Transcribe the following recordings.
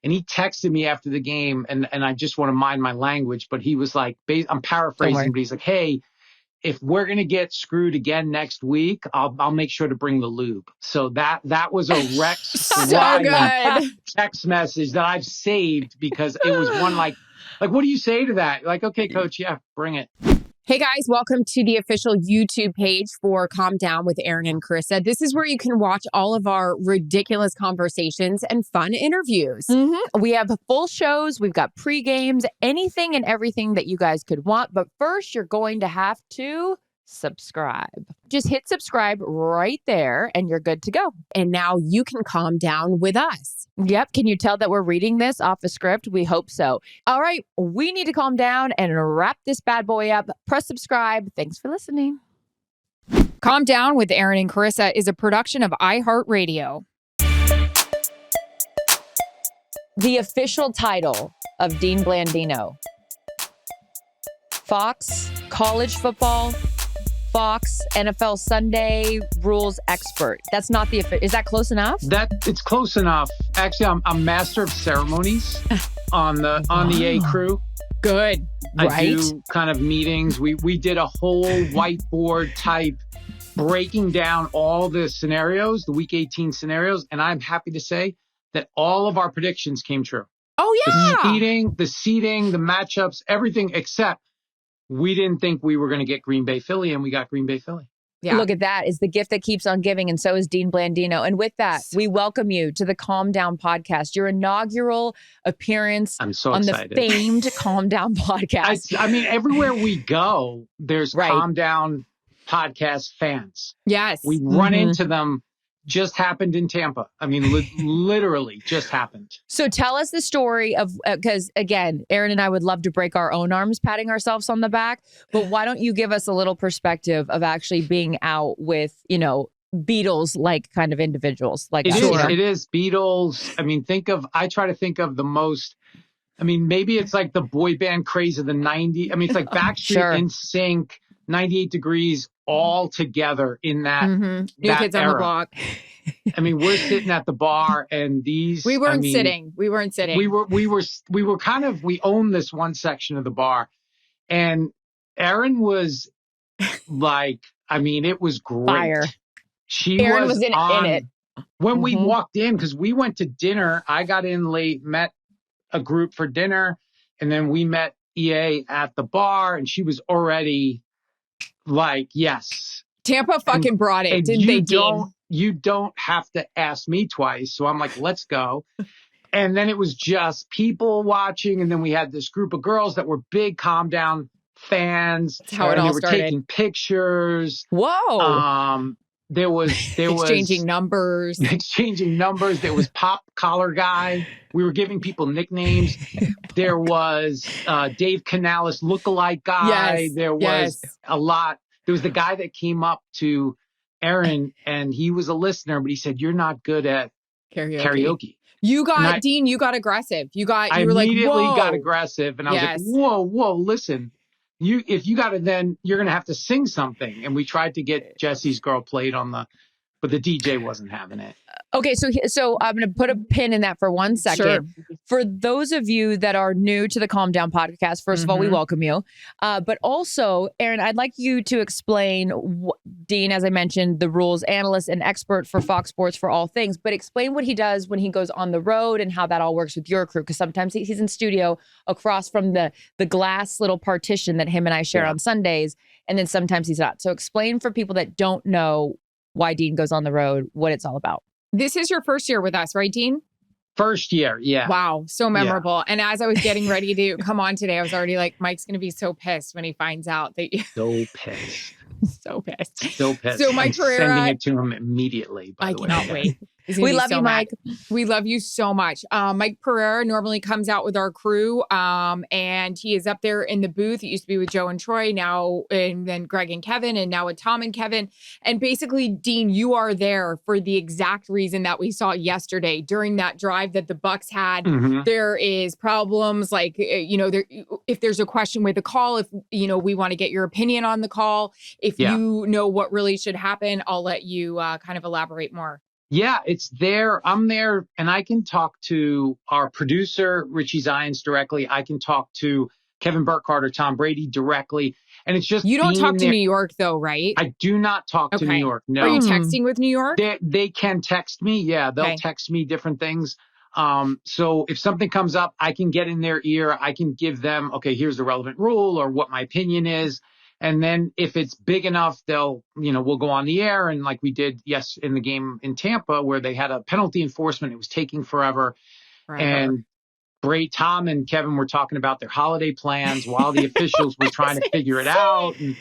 And he texted me after the game, and I just want to mind my language, but he was like, I'm paraphrasing, but he's like, hey, if we're going to get screwed again next week, I'll make sure to bring the lube. So that was a Rex So good. text message that I've saved because it was one like, what do you say to that? Like, okay, coach, yeah, bring it. Hey guys, welcome to the official YouTube page for Calm Down with Erin and Charissa. This is where you can watch all of our ridiculous conversations and fun interviews. We have full shows, we've got pre-games, anything and everything that you guys could want. But first, you're going to have to subscribe. Just hit subscribe right there and you're good to go. And now you can calm down with us. Yep. Can you tell that we're reading this off a script? We hope so. All right. We need to calm down and wrap this bad boy up. Press subscribe. Thanks for listening. Calm Down with Erin and Charissa is a production of iHeartRadio. The official title of Dean Blandino. Fox College Football, Fox NFL Sunday rules expert. That's not the, is that close enough? It's close enough. Actually, I'm master of ceremonies on the A crew. Good. I do kind of meetings. We did a whole whiteboard type breaking down all the scenarios, the week 18 scenarios. And I'm happy to say that all of our predictions came true. Oh, yeah. The seating, the matchups, everything except we didn't think we were going to get Green Bay Philly, and we got Green Bay Philly. Yeah. Look at that. It's the gift that keeps on giving, and so is Dean Blandino. And with that, we welcome you to the Calm Down podcast, your inaugural appearance I'm so on excited. The famed Calm Down podcast. I mean, everywhere we go, there's Calm Down podcast fans. Yes. We run into them. Just happened in Tampa. I mean, literally just happened. So tell us the story of, because again, Erin and I would love to break our own arms patting ourselves on the back, but why don't you give us a little perspective of actually being out with, Beatles-like kind of individuals? Like It is Beatles. I mean, I try to think of the most, maybe it's like the boy band craze of the 90s. I mean, it's like Backstreet, NSYNC, 98 Degrees, all together in that, New Kids era. on the Block. I mean, we're sitting at the bar and these... We weren't sitting. We owned this one section of the bar. And Erin was like, it was great. Fire. Erin was in it. When we walked in, because we went to dinner, I got in late, met a group for dinner, and then we met EA at the bar, and she was already like, yes. Tampa fucking brought it, didn't they, Dean? You don't have to ask me twice. So I'm like, let's go. And then it was just people watching. And then we had this group of girls that were big Calm Down fans. That's how it all started. They were taking pictures. Whoa. There was exchanging numbers. There was Pop Collar Guy. We were giving people nicknames. There was Dave Canales lookalike guy. Yes. There was a lot. There was the guy that came up to Erin and he was a listener, but he said, "You're not good at karaoke." Dean, you got aggressive. I immediately got aggressive and I was like, whoa, listen. If you got it, then you're going to have to sing something. And we tried to get Jesse's Girl Played but the DJ wasn't having it. Okay, so I'm going to put a pin in that for 1 second. Sure. For those of you that are new to the Calm Down podcast, first of all, we welcome you. But also, Erin, I'd like you to explain, Dean, as I mentioned, the rules analyst and expert for Fox Sports for all things, but explain what he does when he goes on the road and how that all works with your crew. Because sometimes he's in studio across from the glass little partition that him and I share on Sundays, and then sometimes he's not. So explain for people that don't know why Dean goes on the road, what it's all about. This is your first year with us, right, Dean? First year, yeah. Wow, so memorable. Yeah. And as I was getting ready to come on today, I was already like, Mike's going to be so pissed when he finds out that you... So pissed. So pissed. So pissed. So Mike Pereira... sending it to him immediately, by the way. I cannot wait. We love you, Mike. We love you so much. Mike Pereira normally comes out with our crew, and he is up there in the booth. It used to be with Joe and Troy, and then Greg and Kevin, and now with Tom and Kevin. And basically, Dean, you are there for the exact reason that we saw yesterday during that drive that the Bucs had. There is problems like, if there's a question with the call, if, we want to get your opinion on the call, if you know what really should happen, I'll let you kind of elaborate more. Yeah, it's there. I'm there, and I can talk to our producer, Richie Zions, directly. I can talk to Kevin Burkhardt or Tom Brady directly. And it's just You don't being talk to there. New York, though, right? I do not talk to New Okay. York. Are you No. texting with New York? They can text me. Yeah, they'll Okay. text me different things. So if something comes up, I can get in their ear. I can give them, okay, here's the relevant rule or what my opinion is. And then if it's big enough, we'll go on the air. And like we did, in the game in Tampa where they had a penalty enforcement, it was taking forever. And Tom and Kevin were talking about their holiday plans while the officials were trying to figure it out. And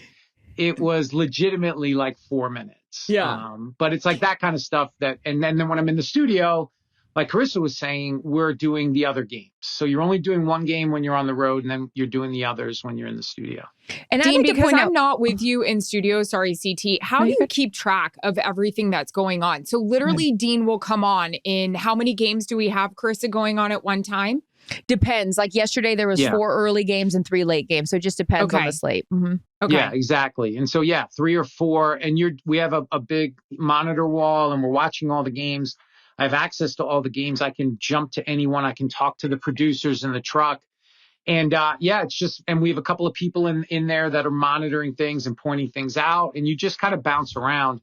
it was legitimately like 4 minutes. Yeah. But it's like that kind of stuff and then when I'm in the studio, like Charissa was saying, we're doing the other games. So you're only doing one game when you're on the road, and then you're doing the others when you're in the studio. And Dean, because I'm not with you in studio, sorry, CT, how do you keep track of everything that's going on? So literally Dean will come on in how many games do we have, Charissa, going on at one time? Depends. Like yesterday, there was 4 early games and 3 late games. So it just depends on the slate. Mm-hmm. Okay. Yeah, exactly. And so, 3 or 4. And we have a big monitor wall, and we're watching all the games. I have access to all the games. I can jump to anyone. I can talk to the producers in the truck. And it's just, and we have a couple of people in there that are monitoring things and pointing things out. And you just kind of bounce around.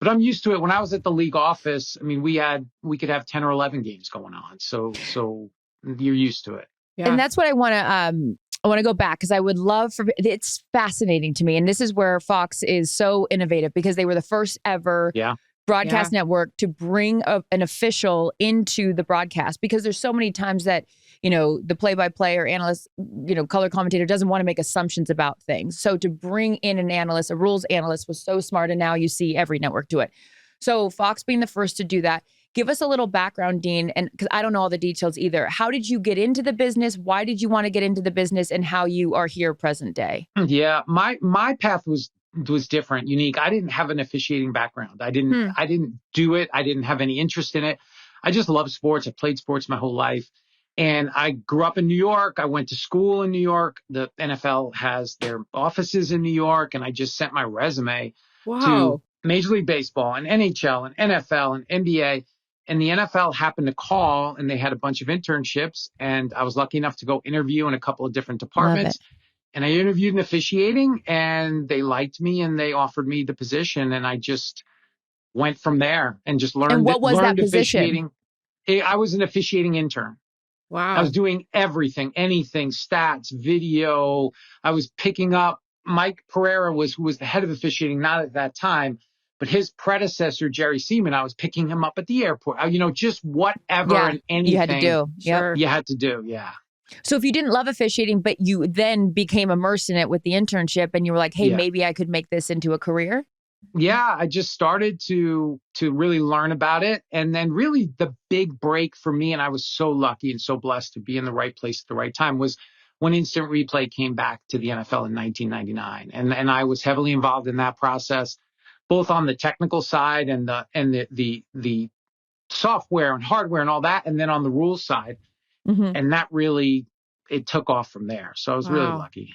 But I'm used to it. When I was at the league office, I mean, we could have 10 or 11 games going on. So you're used to it. Yeah. And that's what I want to go back, because I would love it's fascinating to me. And this is where Fox is so innovative, because they were the first ever broadcast network to bring an official into the broadcast, because there's so many times that, the play-by-play or analyst, color commentator doesn't want to make assumptions about things. So to bring in an analyst, a rules analyst, was so smart. And now you see every network do it. So Fox being the first to do that. Give us a little background, Dean, and because I don't know all the details either. How did you get into the business? Why did you want to get into the business, and how you are here present day? Yeah, my path was different, unique. I didn't have an officiating background. I didn't do it. I didn't have any interest in it. I just love sports. I played sports my whole life. And I grew up in New York. I went to school in New York. The NFL has their offices in New York. And I just sent my resume to Major League Baseball and NHL and NFL and NBA. And the NFL happened to call, and they had a bunch of internships. And I was lucky enough to go interview in a couple of different departments. And I interviewed in officiating, and they liked me, and they offered me the position. And I just went from there and just learned. And what was that officiating. position? I was an officiating intern. Wow. I was doing everything, anything, stats, video. I was picking up. Mike Pereira who was the head of officiating, not at that time, but his predecessor, Jerry Seaman, I was picking him up at the airport. Just whatever and anything you had to do. You had to do. Yeah. So if you didn't love officiating, but you then became immersed in it with the internship, and you were like, hey, maybe I could make this into a career. Yeah, I just started to really learn about it. And then really the big break for me, and I was so lucky and so blessed to be in the right place at the right time, was when instant replay came back to the NFL in 1999. And I was heavily involved in that process, both on the technical side and the software and hardware and all that, and then on the rules side. Mm-hmm. And that really, it took off from there. So I was really lucky.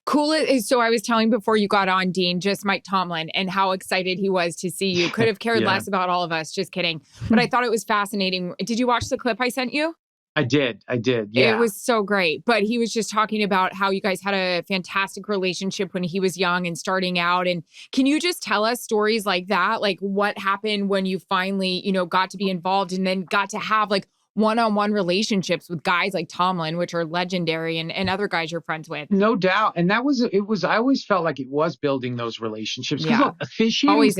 Cool. So I was telling before you got on, Dean, just Mike Tomlin and how excited he was to see you. Could have cared less about all of us. Just kidding. But I thought it was fascinating. Did you watch the clip I sent you? I did. Yeah. It was so great. But he was just talking about how you guys had a fantastic relationship when he was young and starting out. And can you just tell us stories like that? Like what happened when you finally, got to be involved and then got to have like one-on-one relationships with guys like Tomlin, which are legendary, and other guys you're friends with. No doubt. And I always felt like it was building those relationships. Because look, officiating's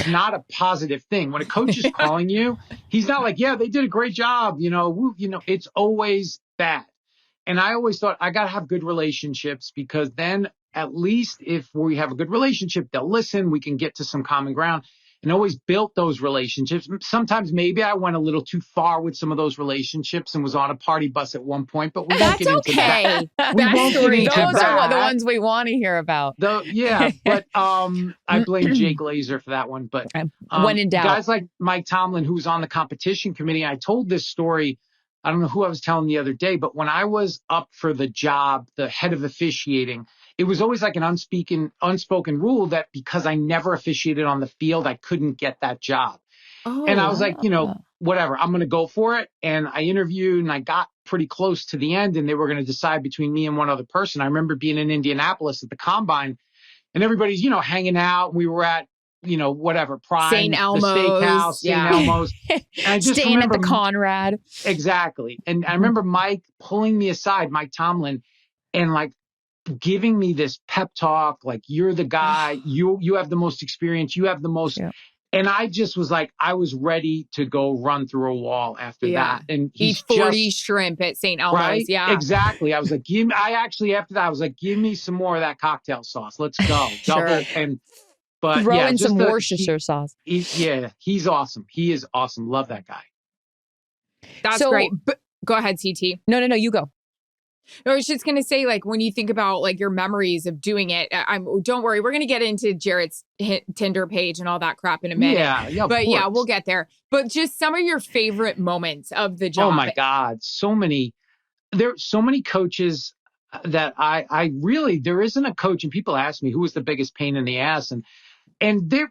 not a positive thing. When a coach is calling you, he's not like, yeah, they did a great job. It's always bad. And I always thought I got to have good relationships, because then at least if we have a good relationship, they'll listen, we can get to some common ground. And always built those relationships. Sometimes maybe I went a little too far with some of those relationships and was on a party bus at one point, but we won't get into that. Those are the ones we want to hear about. But I blame Jay Glazer for that one. But when in doubt, guys like Mike Tomlin, who's on the competition committee, I told this story. I don't know who I was telling the other day, but when I was up for the job, the head of officiating, it was always like an unspoken rule that because I never officiated on the field, I couldn't get that job. And I was like, whatever, I'm going to go for it. And I interviewed and I got pretty close to the end and they were going to decide between me and one other person. I remember being in Indianapolis at the combine and everybody's, hanging out. We were at, whatever, Prime, St. Elmo's, the steakhouse, St. Elmo's. And I just staying remember at the Conrad. Exactly. And I remember Mike pulling me aside, Mike Tomlin, and like giving me this pep talk, like, you're the guy, you have the most experience, you have the most. Yeah. And I just was like, I was ready to go run through a wall after that. And eat 40 shrimp at St. Elmo's. Right? Yeah, exactly. I was like, after that, I was like, give me some more of that cocktail sauce. Let's go. Sure. But throw in some Worcestershire sauce. He's awesome. He is awesome. Love that guy. That's great. But go ahead, CT. No, you go. I was just going to say, like, when you think about like your memories of doing it, don't worry, we're going to get into Jarrett's Tinder page and all that crap in a minute. But yeah, we'll get there. But just some of your favorite moments of the job. Oh my God. There's so many coaches that I really, there isn't a coach, and people ask me who was the biggest pain in the ass. And they're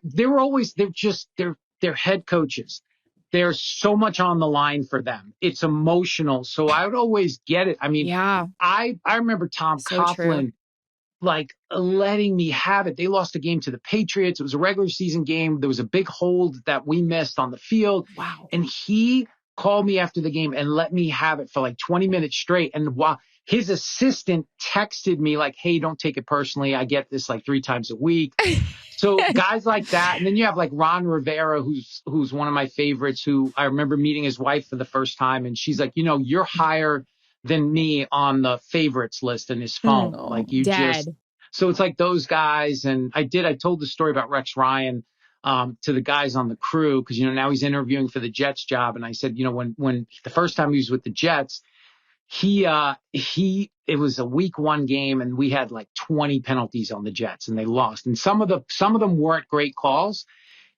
head coaches. There's so much on the line for them. It's emotional. So I would always get it. I mean, I remember Tom Coughlin, like, letting me have it. They lost a game to the Patriots. It was a regular season game. There was a big hold that we missed on the field. Wow. And he called me after the game and let me have it for like 20 minutes straight. And while his assistant texted me like, hey, don't take it personally. I get this like 3 times a week. So guys like that. And then you have like Ron Rivera, who's one of my favorites, who I remember meeting his wife for the first time. And she's like, you're higher than me on the favorites list in his phone. Like you dead. So it's like those guys. And I told the story about Rex Ryan to the guys on the crew, because, now he's interviewing for the Jets job. And I said, when the first time he was with the Jets, it was a week 1 game and we had like 20 penalties on the Jets and they lost. And some of them weren't great calls.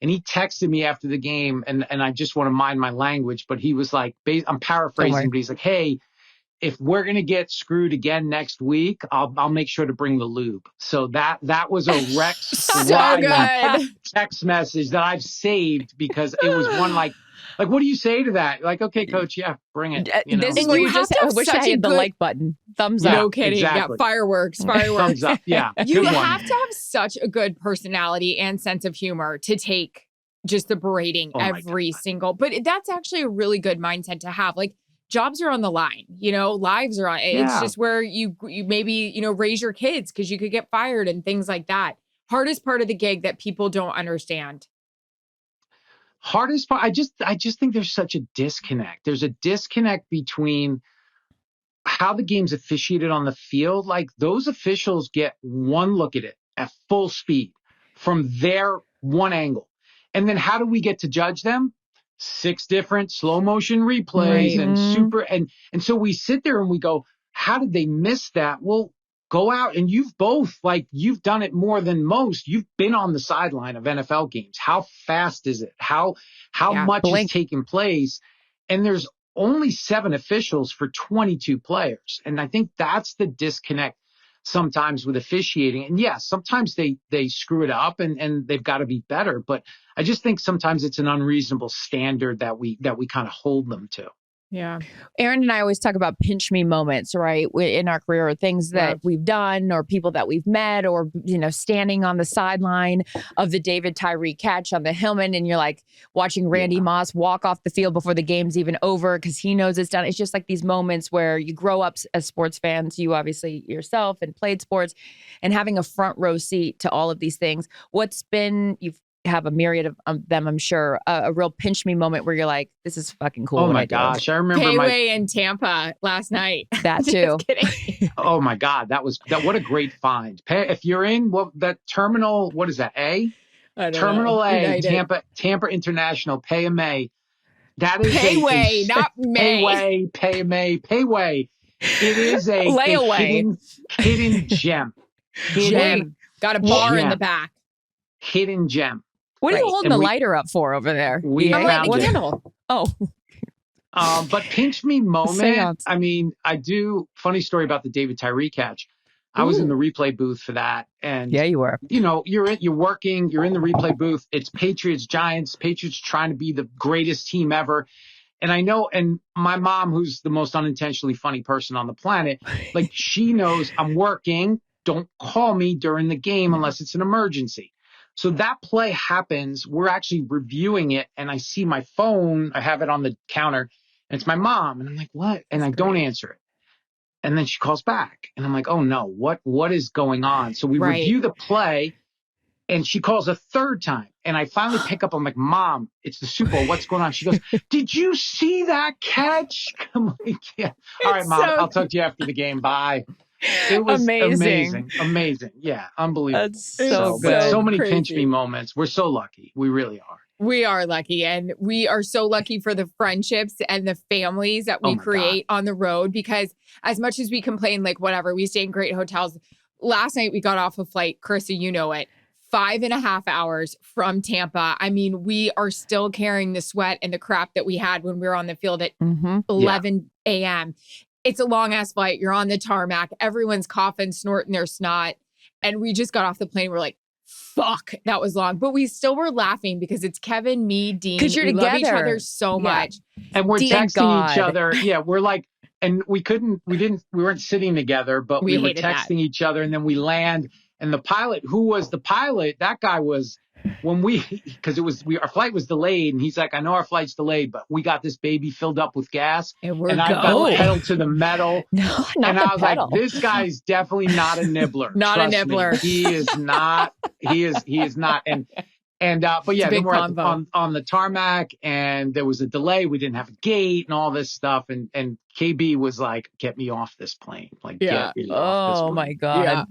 And he texted me after the game and I just want to mind my language, but he was like, I'm paraphrasing, but he's like, hey, if we're going to get screwed again next week, I'll make sure to bring the lube. So that was a Rex good text message that I've saved, because it was one like, what do you say to that? Like, okay, coach, yeah, bring it. This is where you just wish I had the like button. Thumbs up. No kidding. Exactly. Yeah, fireworks. Thumbs up. Yeah. You have to have such a good personality and sense of humor to take just the berating every single. But that's actually a really good mindset to have. Like, jobs are on the line, lives are on. It's just where you maybe, raise your kids because you could get fired and things like that. Hardest part of the gig that people don't understand. Hardest part, I just think there's such a disconnect. There's a disconnect between how the game's officiated on the field. Like, those officials get one look at it at full speed from their one angle. And then how do we get to judge them? 6 different slow motion replays and so we sit there and we go, how did they miss that? Well, go out and you've done it more than most. You've been on the sideline of NFL games. How fast is it? How much is taking place? And there's only 7 officials for 22 players. And I think that's the disconnect sometimes with officiating. And yes, sometimes they screw it up and they've got to be better. But I just think sometimes it's an unreasonable standard that we kind of hold them to. Yeah. Erin and I always talk about pinch me moments, right? In our career, or things that we've done or people that we've met, or, standing on the sideline of the David Tyree catch on the Hillman. And you're like watching Randy Moss walk off the field before the game's even over because he knows it's done. It's just like these moments where you grow up as sports fans, you obviously yourself and played sports, and having a front row seat to all of these things. You've have a myriad of them, I'm sure. A real pinch me moment where you're like, this is fucking cool. Oh my gosh. I remember Payway in Tampa last night. That too. Oh my God. What a great find. If you're in that terminal, what is that? Terminal A, Tampa International, Payway. That is Payway, not May. Payway. It is a layaway. Hidden gem. Got a bar in the back. Hidden gem. What are you holding the lighter up for over there? We found it. Candle. Oh. But pinch me moment. I mean, I do. Funny story about the David Tyree catch. I was in the replay booth for that. And yeah, you were. You know, you're working, you're in the replay booth. It's Patriots, Giants, Patriots trying to be the greatest team ever. And I know, and my mom, who's the most unintentionally funny person on the planet, like she knows I'm working. Don't call me during the game unless it's an emergency. So that play happens. We're actually reviewing it, and I see my phone. I have it on the counter, and it's my mom. And I'm like, what? And I don't answer it. And then she calls back, and I'm like, oh no, what is going on? So we review the play, and she calls a third time. And I finally pick up. I'm like, Mom, it's the Super Bowl. What's going on? She goes, did you see that catch? I'm like, yeah. All right, Mom, I'll talk to you after the game. Bye. It was amazing. Yeah, unbelievable. That's so good. So many pinch me moments. We're so lucky. We really are. We are lucky, and we are so lucky for the friendships and the families that we create on the road, because as much as we complain, like whatever, we stay in great hotels. Last night we got off a flight, Charissa, you know it, 5.5 hours from Tampa. I mean, we are still carrying the sweat and the crap that we had when we were on the field at 11 a.m. It's a long ass flight. You're on the tarmac. Everyone's coughing, snorting their snot. And we just got off the plane. We're like, fuck, that was long. But we still were laughing because it's Kevin, me, Dean. Because you're together. Love each other so much. And we're texting each other. Yeah, we're like, and we weren't sitting together, but we were texting each other. And then we land. And the pilot, who was the pilot, that guy was, because our flight was delayed, and he's like, I know our flight's delayed, but we got this baby filled up with gas, and I got pedal to the metal. No, and I was like, this guy's definitely not a nibbler. Not a nibbler. Me. He is not. He is not. But yeah, then we're on the tarmac, and there was a delay. We didn't have a gate and all this stuff, and KB was like, get me off this plane. Like, get me off this plane. Oh my God. Yeah.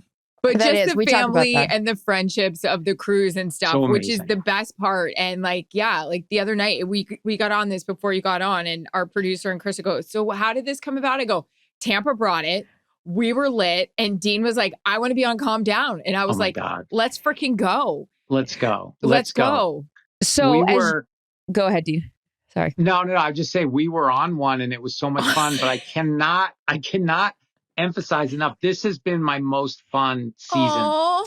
But just the family and the friendships of the crews and stuff, which is the best part. And like the other night, we got on this before you got on, and our producer and Chris goes, so how did this come about? I go, Tampa brought it. We were lit. And Dean was like, I want to be on Calm Down. And I was like, let's freaking go. Let's go. Let's go. So go ahead, Dean. Sorry. No. I just say we were on one, and it was so much fun, but I cannot emphasize enough. This has been my most fun season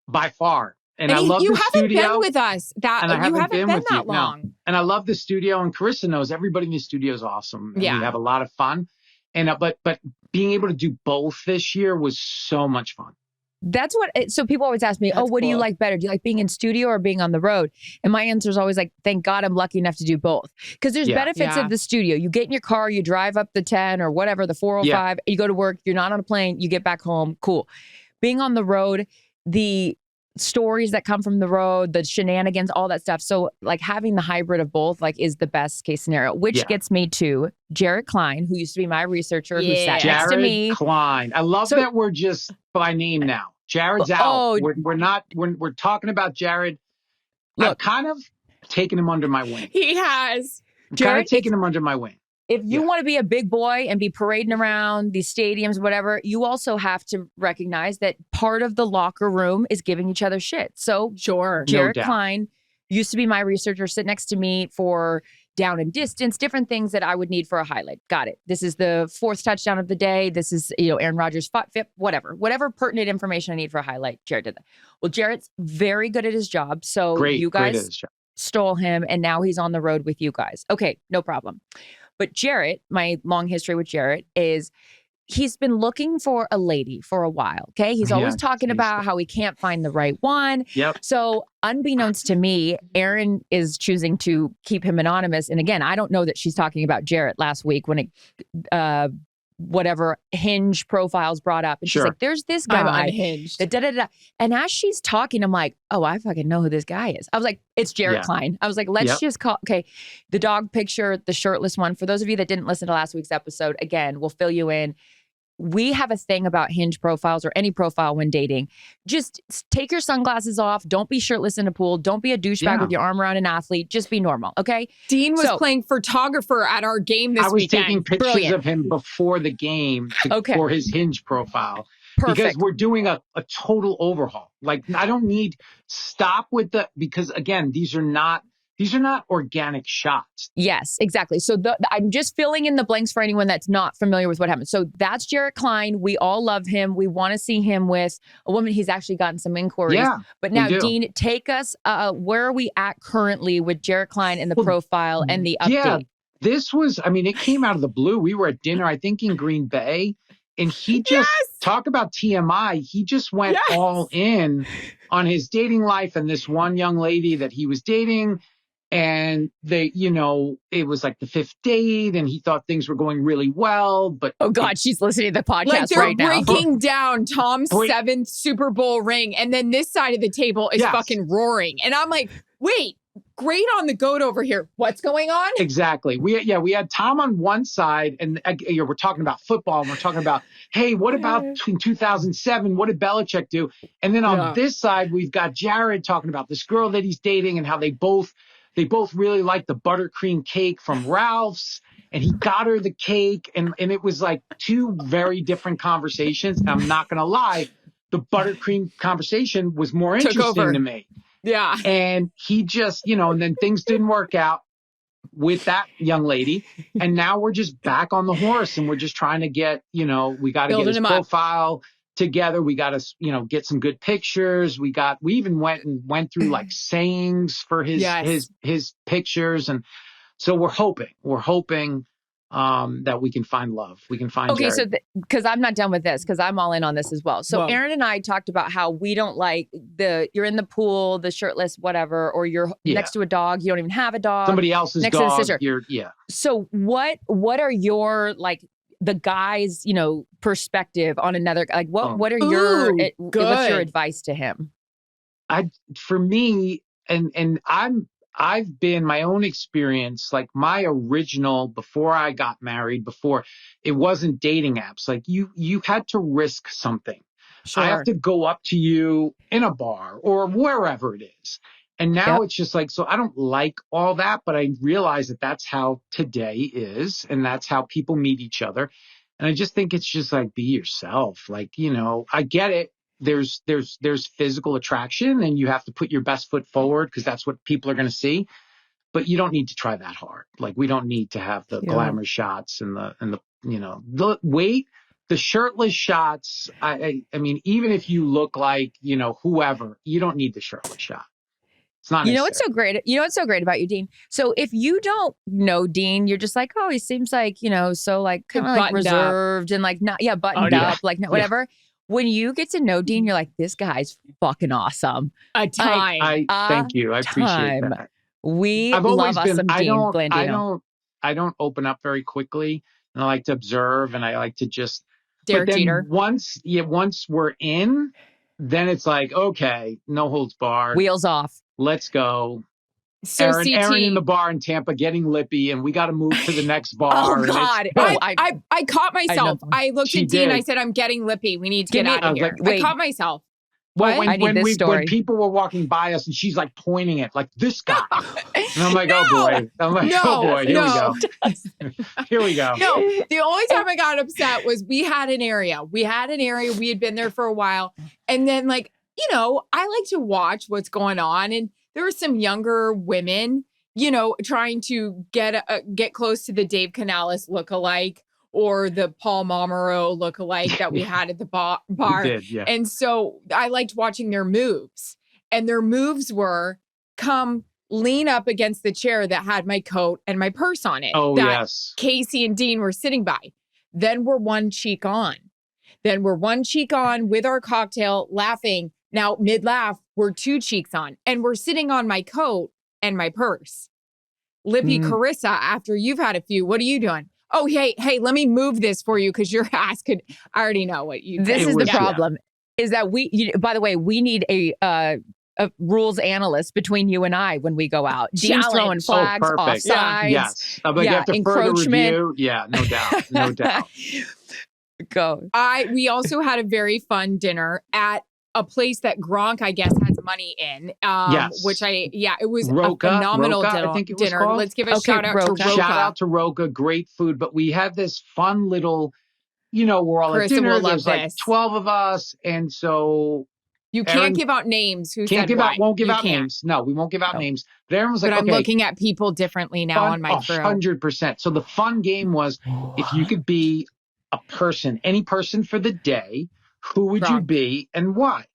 by far. And I love the studio. You haven't been with us you haven't been that long. No. And I love the studio, and Charissa knows everybody in the studio is awesome. And we have a lot of fun. And but being able to do both this year was so much fun. That's so people always ask me, what do you like better? Do you like being in studio or being on the road? And my answer is always like, thank God I'm lucky enough to do both. Because there's benefits of the studio. You get in your car, you drive up the 10 or whatever, the 405, you go to work, you're not on a plane, you get back home, cool. Being on the road, the stories that come from the road, the shenanigans, all that stuff. So like having the hybrid of both is the best case scenario, which gets me to Jarrett Klein, who used to be my researcher, who sat next to me. Jarrett Klein. I love that we're just by name now. Jared's out. We're talking about Jared. I've kind of taken him under my wing. He has. Kind of taken him under my wing. If you want to be a big boy and be parading around these stadiums, whatever, you also have to recognize that part of the locker room is giving each other shit. So Jarrett Klein used to be my researcher, sit next to me for down and distance, different things that I would need for a highlight. Got it. This is the 4th touchdown of the day. This is, Aaron Rodgers' whatever pertinent information I need for a highlight. Jared did that. Well, Jarrett's very good at his job. So you guys stole him, and now he's on the road with you guys. Okay, no problem. But Jarrett, my long history with Jarrett is he's been looking for a lady for a while. Okay. He's always talking about how he can't find the right one. Yep. So unbeknownst to me, Erin is choosing to keep him anonymous. And again, I don't know that she's talking about Jarrett last week when whatever Hinge profiles brought up. And she's like, there's this guy. I'm unhinged. And as she's talking, I'm like, oh, I fucking know who this guy is. I was like, it's Jarrett Klein. I was like, let's just call. Okay. The dog picture, the shirtless one. For those of you that didn't listen to last week's episode, again, we'll fill you in. We have a thing about Hinge profiles or any profile when dating. Just take your sunglasses off. Don't be shirtless in a pool. Don't be a douchebag with your arm around an athlete. Just be normal, okay? Dean was playing photographer at our game this weekend. I was taking pictures of him before the game for his Hinge profile. Perfect. Because we're doing a total overhaul. Like, I don't need stop with because again, these are these are not organic shots. Yes, exactly. So I'm just filling in the blanks for anyone that's not familiar with what happened. So that's Jarrett Klein. We all love him. We want to see him with a woman. He's actually gotten some inquiries. Yeah, but now, Dean, take us, where are we at currently with Jarrett Klein and the profile and the update? Yeah, this was, I mean, it came out of the blue. We were at dinner, I think in Green Bay, and he just, talk about TMI, he just went all in on his dating life and this one young lady that he was dating. And they, it was like the 5th date and he thought things were going really well, but oh God, she's listening to the podcast like they're right now. breaking down Tom's 7th Super Bowl ring. And then this side of the table is fucking roaring. And I'm like, wait, great on the goat over here. What's going on? Exactly. We had Tom on one side and we're talking about football and we're talking about, hey, what about in 2007? What did Belichick do? And then on this side, we've got Jared talking about this girl that he's dating and how they both really like the buttercream cake from Ralph's, and he got her the cake. And it was like 2 very different conversations. And I'm not going to lie, the buttercream conversation was more interesting to me. Yeah. And he just, and then things didn't work out with that young lady. And now we're just back on the horse and we're just trying to get, we got to get his profile together. We got to, get some good pictures. We even went through like sayings for his pictures. And so we're hoping that we can find love. We can find Jared. So because I'm not done with this, because I'm all in on this as well. So Erin and I talked about how we don't like you're in the pool, the shirtless, whatever, or you're next to a dog. You don't even have a dog. Somebody else's next dog. To the sister. So what are your the guy's perspective on another? Like what are what's your advice to him? For me, and I've been my own experience, like my original, before I got married, before it wasn't dating apps, like you had to risk something. Sure. I have to go up to you in a bar or wherever it is. And now it's just like, so I don't like all that, but I realize that that's how today is. And that's how people meet each other. And I just think it's just like, be yourself. Like, I get it. There's physical attraction and you have to put your best foot forward because that's what people are going to see. But you don't need to try that hard. Like we don't need to have the glamour shots and the weight, the shirtless shots. I mean, even if you look like, whoever, you don't need the shirtless shot. It's not necessary. What's so great? What's so great about you, Dean? So if you don't know Dean, you're just like, oh, he seems like, so like kind of like reserved and like not, buttoned up, like whatever. When you get to know Dean, you're like, this guy's fucking awesome. Thank you. I appreciate that. I've always been, Dean Blandino. I don't open up very quickly, and I like to observe, and I like to just. Derek Jeter. Once we're in, then it's like, okay, no holds barred. Wheels off. Let's go. So Erin in the bar in Tampa getting lippy, and we got to move to the next bar. Oh God! I caught myself. I looked at Dean. I said, "I'm getting lippy. We need to get out of here." I caught myself. Well, when people were walking by us, and she's like pointing it, like this guy, and I'm like, oh boy, here we go. Here we go. No, the only time I got upset was we had an area. We had been there for a while, and then I like to watch what's going on, and there were some younger women, trying to get close to the Dave Canales lookalike or the Paul Momoro lookalike that we had at the bar. Did, yeah. And so I liked watching their moves. And their moves were come lean up against the chair that had my coat and my purse on it. Oh, that yes. Casey and Dean were sitting by. Then we're one cheek on. With our cocktail laughing. Now, mid-laugh, we're 2 cheeks on, and we're sitting on my coat and my purse. Lippy Charissa, after you've had a few, what are you doing? Oh, hey, let me move this for you because your ass could. I already know what you. This is the problem. Is that by the way, we need a rules analyst between you and I when we go out. Dean's throwing flags, offsides, yes, but you have to encroachment. Further review. Yeah, no doubt. Go. We also had a very fun dinner at a place that Gronk, I guess, has money in. Yes. Which it was Roca, a phenomenal I think it was dinner. Called. Let's give a shout out to Roca. Shout out to Roca. Great food. But we had this fun little, we're all Carissa at dinner. will love There's like this. 12 of us. And so You can't give out names. Who can't said give what? out, won't give You out can't. names. No, we won't give out names. But Erin was like, but I'm okay, looking at people differently now on my crew. 100%. So the fun game was, if you could be a person, any person for the day, who would you be and why?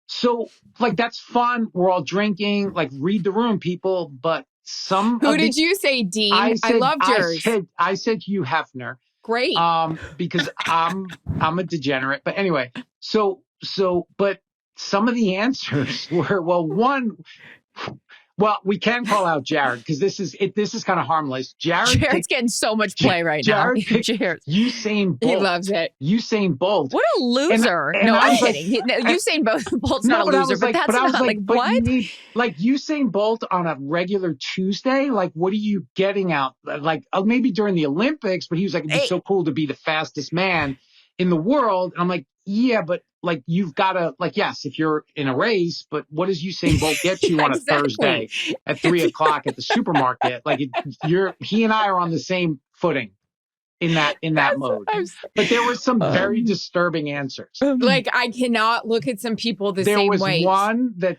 So like, that's fun. We're all drinking, like, read the room, people. But Who did you say, Dean? I loved yours. I said Hugh Hefner. Great. Because I'm a degenerate. But anyway, but some of the answers were, well, we can call out Jared, because this is kind of harmless. Jared's getting so much play right now. Jared, Usain Bolt. He loves it. Usain Bolt. What a loser. And no, I'm kidding. Usain Bolt's not a loser, but that's not like what? You need, like, Usain Bolt on a regular Tuesday? Like, what are you getting out? Like, maybe during the Olympics, but he was like, it'd be so cool to be the fastest man in the world. And I'm like, yeah, but like, you've got to, like, yes, if you're in a race, but what does Usain Bolt get you on a Thursday at 3:00 at the supermarket? Like, he and I are on the same footing in that mode. But there were some very disturbing answers. Like, I cannot look at some people the same way. There was one that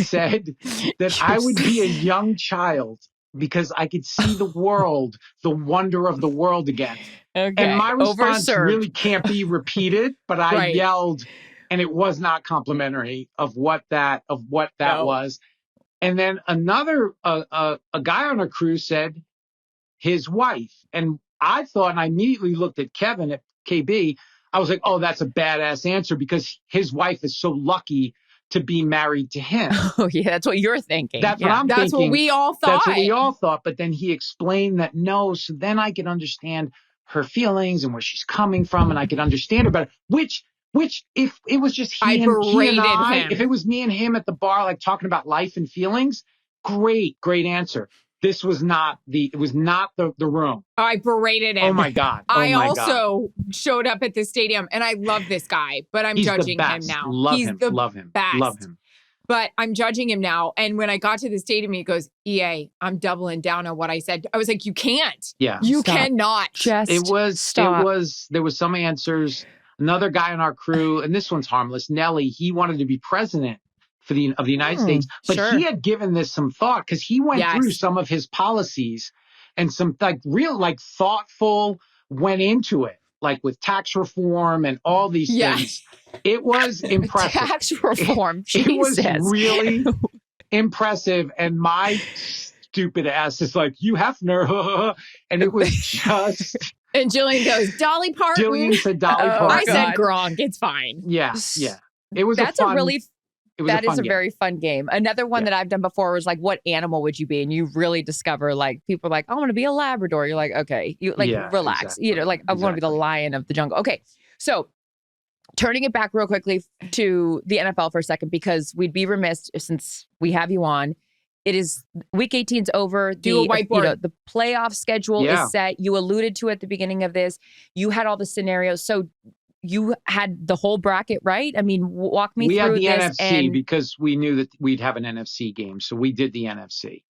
said that I would be a young child because I could see the world, the wonder of the world again. Okay. And my response really can't be repeated, but I yelled, and it was not complimentary of what that was. And then another a guy on our crew said his wife, and I thought, and I immediately looked at Kevin at KB. I was like, oh, that's a badass answer, because his wife is so lucky to be married to him. Oh, yeah, that's what you're thinking. That's what I'm thinking. That's what we all thought. That's what we all thought. But then he explained that no, so then I could understand her feelings and where she's coming from, and I could understand her better. Which if it was just he and I, if it was me and him at the bar, like, talking about life and feelings, great answer. This was not the room. I berated him. Oh my God. I also showed up at the stadium, and I love this guy, but I'm judging him now. Love him. But I'm judging him now. And when I got to the stadium, he goes, EA, I'm doubling down on what I said. I was like, you can't. Yeah. You cannot. There was some answers. Another guy on our crew, and this one's harmless, Nelly, he wanted to be president of the United States, but he had given this some thought, because he went through some of his policies, and some thoughtful went into it, like with tax reform and all these things. It was impressive. Tax reform. It was really impressive. And my stupid ass is like, you Hefner. And it was just. And Jillian goes, Dolly Parton. Jillian said Dolly Parton. I said Gronk. It's fine. Yeah. It was That is a game. very fun game. Another one that I've done before was like, what animal would you be? And you really discover, like, people are like, I want to be a Labrador. You're like, okay, relax. Exactly. You know, like, I want to be the lion of the jungle. Okay. So turning it back real quickly to the NFL for a second, because we'd be remiss, since we have you on. It is week 18's over. Do a whiteboard. The playoff schedule is set. You alluded to at the beginning of this. You had all the scenarios. So you had the whole bracket, right? I mean, walk me through this. We had the NFC because we knew that we'd have an NFC game. So we did the NFC.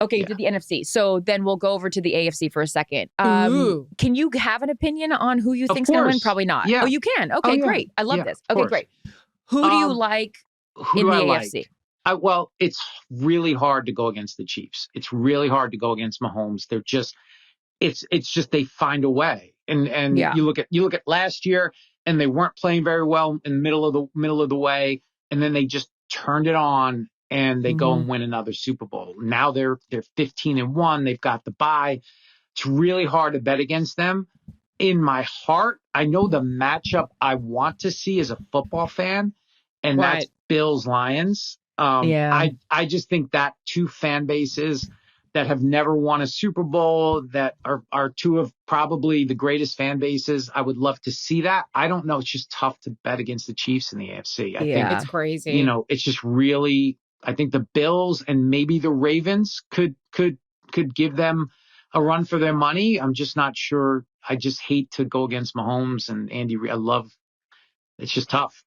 Okay, you did the NFC. So then we'll go over to the AFC for a second. Can you have an opinion on who you think's going to win? Probably not. Yeah. Oh, you can? Okay, great. I love this. Okay, great. Who do you like in the AFC? Well, it's really hard to go against the Chiefs. It's really hard to go against Mahomes. They're just, it's just they find a way. And you look at last year, and they weren't playing very well in the middle of the way, and then they just turned it on, and they go and win another Super Bowl. Now they're 15-1. They've got the bye. It's really hard to bet against them. In my heart, I know the matchup I want to see as a football fan, and that's Bills-Lions. I just think that two fan bases that have never won a Super Bowl, that are two of probably the greatest fan bases. I would love to see that. I don't know. It's just tough to bet against the Chiefs in the AFC. I think it's crazy. It's just really, I think the Bills and maybe the Ravens could give them a run for their money. I'm just not sure. I just hate to go against Mahomes and Andy. It's just tough.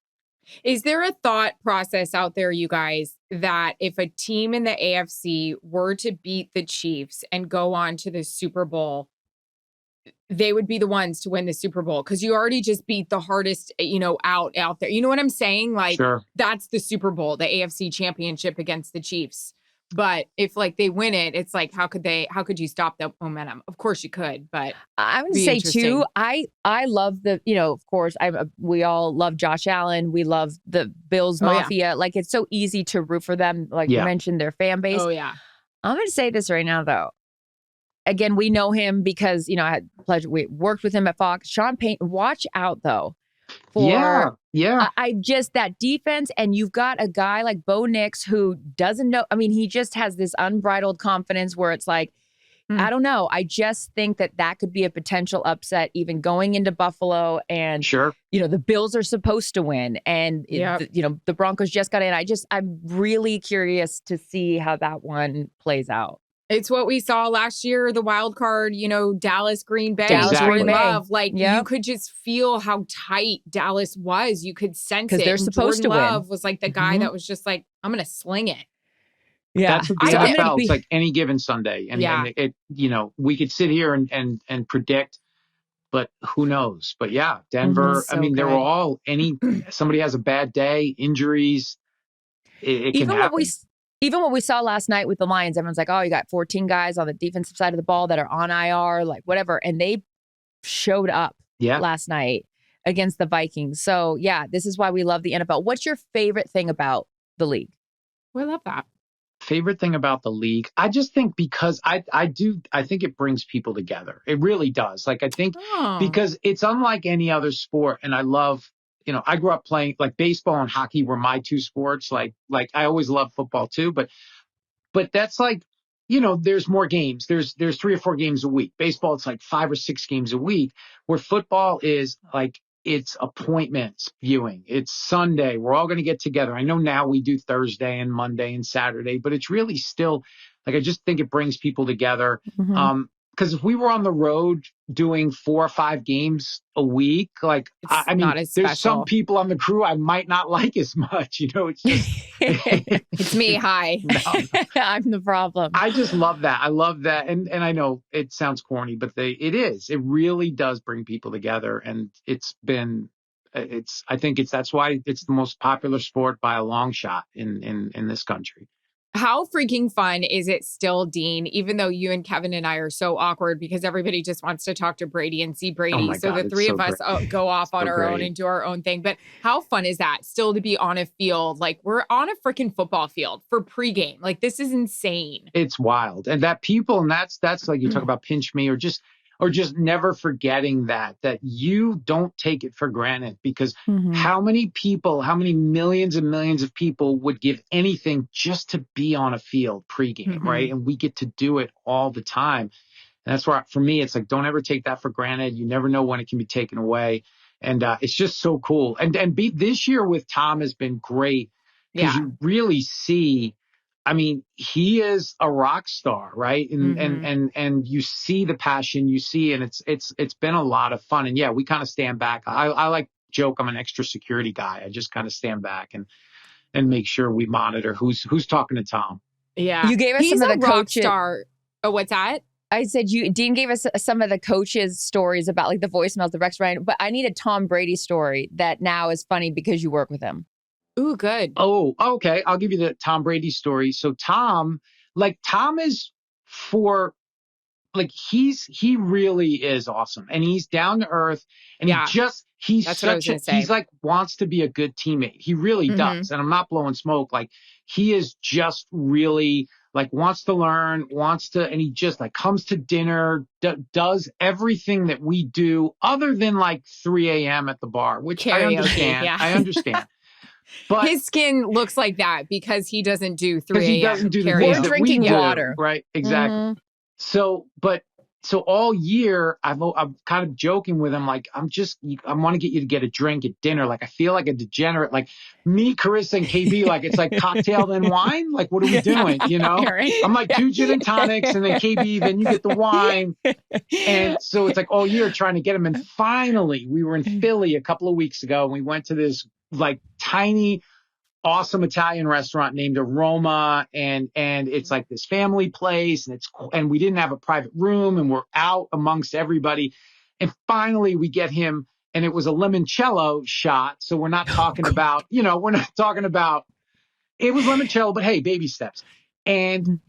Is there a thought process out there, you guys, that if a team in the AFC were to beat the Chiefs and go on to the Super Bowl, they would be the ones to win the Super Bowl because you already just beat the hardest, out there. You know what I'm saying? Like, sure. That's the Super Bowl, the AFC Championship against the Chiefs. But if they win it, it's like, how could you stop that momentum? Of course you could, but I would say too, I love of course, we all love Josh Allen. We love the Bills Mafia. Yeah. Like, it's so easy to root for them. Like you mentioned, their fan base. Oh yeah. I'm going to say this right now though. Again, we know him because, I had the pleasure. We worked with him at Fox. Sean Payton, watch out though. I just, that defense, and you've got a guy like Bo Nix who doesn't know. I mean, he just has this unbridled confidence where it's like, I don't know. I just think that could be a potential upset, even going into Buffalo. And, sure, the Bills are supposed to win. And, the Broncos just got in. I'm really curious to see how that one plays out. It's what we saw last year, the wild card, Dallas, Green Bay, Jordan Love. Like, you could just feel how tight Dallas was. You could sense it. Because they're supposed Jordan to win. Love was like the guy that was just like, I'm going to sling it. Yeah. That's what the NFL, it's like any given Sunday. And it, we could sit here and predict, but who knows? But yeah, Denver, there were all, somebody has a bad day, injuries, it can happen. Even what we saw last night with the Lions, everyone's like, oh, you got 14 guys on the defensive side of the ball that are on IR, like whatever. And they showed up last night against the Vikings. So, this is why we love the NFL. What's your favorite thing about the league? I love that. Favorite thing about the league? I just think because I think it brings people together. It really does. Like, I think because it's unlike any other sport. And I love, I grew up playing, like, baseball and hockey were my two sports. Like I always loved football too, but that's like, there's more games. There's 3 or 4 games a week. Baseball, it's like 5 or 6 games a week, where football is like, it's appointments viewing. It's Sunday. We're all going to get together. I know now we do Thursday and Monday and Saturday, but it's really still like, I just think it brings people together. Because if we were on the road doing 4 or 5 games a week, like, there's some people on the crew I might not like as much. It's just it's me. Hi, I'm the problem. I just love that. I love that, and I know it sounds corny, but it really does bring people together, and that's why it's the most popular sport by a long shot in this country. How freaking fun is it still, Dean, even though you and Kevin and I are so awkward because everybody just wants to talk to Brady and see Brady. So the three of us go off on our own and do our own thing. But how fun is that still to be on a field? Like, we're on a freaking football field for pregame. Like, this is insane. It's wild. And that people, and that's like you talk about pinch me or just never forgetting that you don't take it for granted, because how many millions and millions of people would give anything just to be on a field pregame, right? And we get to do it all the time. And that's why, for me, it's like, don't ever take that for granted. You never know when it can be taken away. And it's just so cool. And this year with Tom has been great, because you really see, he is a rock star, right? And you see the passion, and it's been a lot of fun. And we kind of stand back. I like joke I'm an extra security guy. I just kind of stand back and make sure we monitor who's talking to Tom. Yeah, you gave us He's some of the coaches. Star. Oh, what's that? I said Dean gave us some of the coaches' stories about, like, the voicemails, the Rex Ryan, but I need a Tom Brady story that now is funny because you work with him. Ooh, good. Oh, okay. I'll give you the Tom Brady story. So Tom is he really is awesome, and he's down to earth, and he's like wants to be a good teammate. He really does. And I'm not blowing smoke. Like, he is just really like wants to learn, and he just like comes to dinner, does everything that we do other than like 3 a.m. at the bar, which Karaoke, I understand. Yeah. I understand. But his skin looks like that because he doesn't do 3 a.m. He doesn't do the We're drinking water. Right. Exactly. So all year, I'm kind of joking with him, like, I want to get you to get a drink at dinner. Like, I feel like a degenerate, like me, Charissa, and KB, like, it's like cocktail and wine. Like, what are we doing? I'm like 2 gin and tonics, and then KB, then you get the wine. And so it's like all year trying to get him. And finally, we were in Philly a couple of weeks ago, and we went to this like tiny, awesome Italian restaurant named Aroma, and it's like this family place, and we didn't have a private room, and we're out amongst everybody, And finally we get him, and it was a limoncello shot. So we're not talking about, we're not talking about, it was limoncello, but hey, baby steps. And